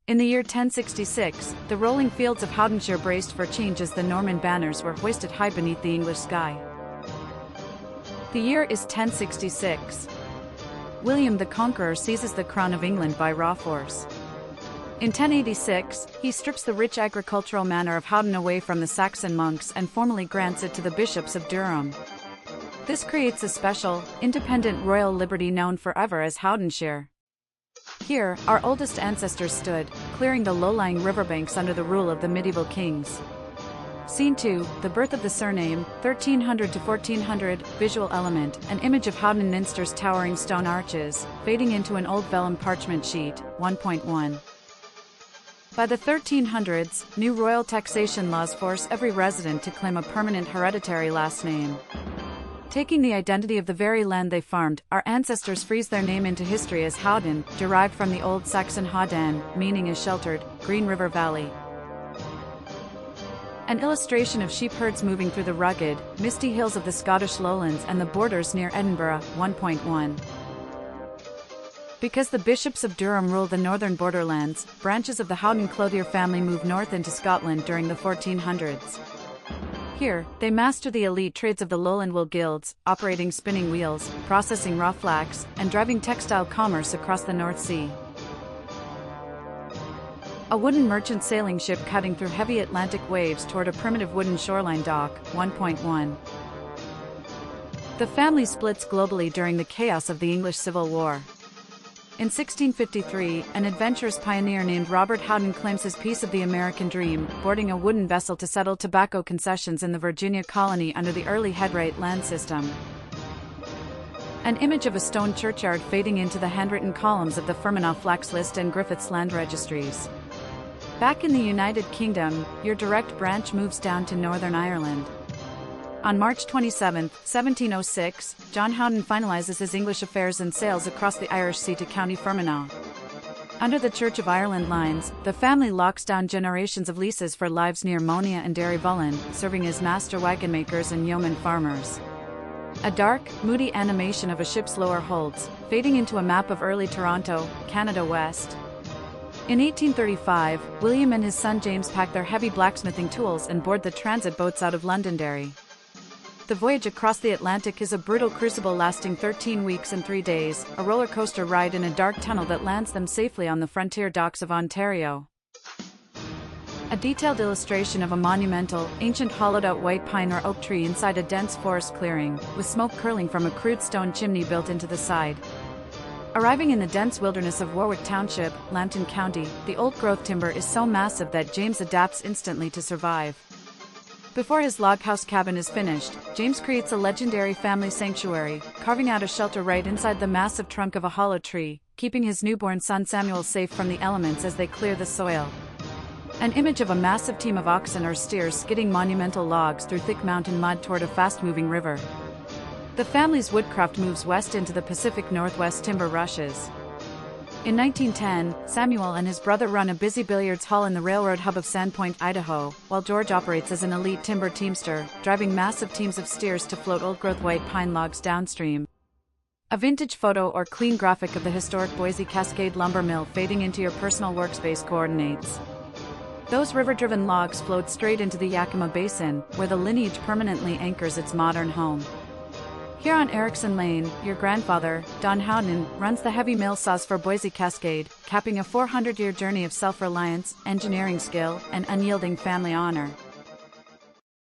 In the year 1066, the rolling fields of Howdenshire braced for change as the Norman banners were hoisted high beneath the English sky. The year is 1066. William the Conqueror seizes the crown of England by raw force. In 1086, he strips the rich agricultural manor of Howden away from the Saxon monks and formally grants it to the bishops of Durham. This creates a special, independent royal liberty known forever as Howdenshire. Here, our oldest ancestors stood, clearing the low-lying riverbanks under the rule of the medieval kings. Scene 2, the birth of the surname, 1300 to 1400, visual element, an image of Howden Minster's towering stone arches, fading into an old vellum parchment sheet, 1.1. By the 1300s, new royal taxation laws force every resident to claim a permanent hereditary last name. Taking the identity of the very land they farmed, our ancestors freeze their name into history as Howden, derived from the Old Saxon Hawdan, meaning is sheltered, green river valley. An illustration of sheep herds moving through the rugged, misty hills of the Scottish lowlands and the borders near Edinburgh, 1.1. Because the bishops of Durham ruled the northern borderlands, branches of the Howden clothier family moved north into Scotland during the 1400s. Here, they master the elite trades of the lowland wool guilds, operating spinning wheels, processing raw flax, and driving textile commerce across the North Sea. A wooden merchant sailing ship cutting through heavy Atlantic waves toward a primitive wooden shoreline dock, 1.1. The family splits globally during the chaos of the English Civil War. In 1653, an adventurous pioneer named Robert Howden claims his piece of the American dream, boarding a wooden vessel to settle tobacco concessions in the Virginia colony under the early headright land system. An image of a stone churchyard fading into the handwritten columns of the Fermanagh Flax List and Griffith's land registries. Back in the United Kingdom, your direct branch moves down to Northern Ireland. On March 27, 1706, John Howden finalizes his English affairs and sails across the Irish Sea to County Fermanagh. Under the Church of Ireland lines, the family locks down generations of leases for lives near Monia and Derrybullen, serving as master wagon makers and yeoman farmers. A dark, moody animation of a ship's lower holds, fading into a map of early Toronto, Canada West. In 1835, William and his son James pack their heavy blacksmithing tools and board the transit boats out of Londonderry. The voyage across the Atlantic is a brutal crucible lasting 13 weeks and 3 days, a roller coaster ride in a dark tunnel that lands them safely on the frontier docks of Ontario. A detailed illustration of a monumental, ancient hollowed-out white pine or oak tree inside a dense forest clearing, with smoke curling from a crude stone chimney built into the side. Arriving in the dense wilderness of Warwick Township, Lambton County, the old-growth timber is so massive that James adapts instantly to survive. Before his log house cabin is finished, James creates a legendary family sanctuary, carving out a shelter right inside the massive trunk of a hollow tree, keeping his newborn son Samuel safe from the elements as they clear the soil. An image of a massive team of oxen or steers skidding monumental logs through thick mountain mud toward a fast-moving river. The family's woodcraft moves west into the Pacific Northwest timber rushes. In 1910, Samuel and his brother run a busy billiards hall in the railroad hub of Sandpoint, Idaho, while George operates as an elite timber teamster, driving massive teams of steers to float old-growth white pine logs downstream. A vintage photo or clean graphic of the historic Boise Cascade lumber mill fading into your personal workspace coordinates. Those river-driven logs float straight into the Yakima Basin, where the lineage permanently anchors its modern home. Here on Erickson Lane, your grandfather, Don Howden, runs the heavy mill saws for Boise Cascade, capping a 400-year journey of self-reliance, engineering skill, and unyielding family honor.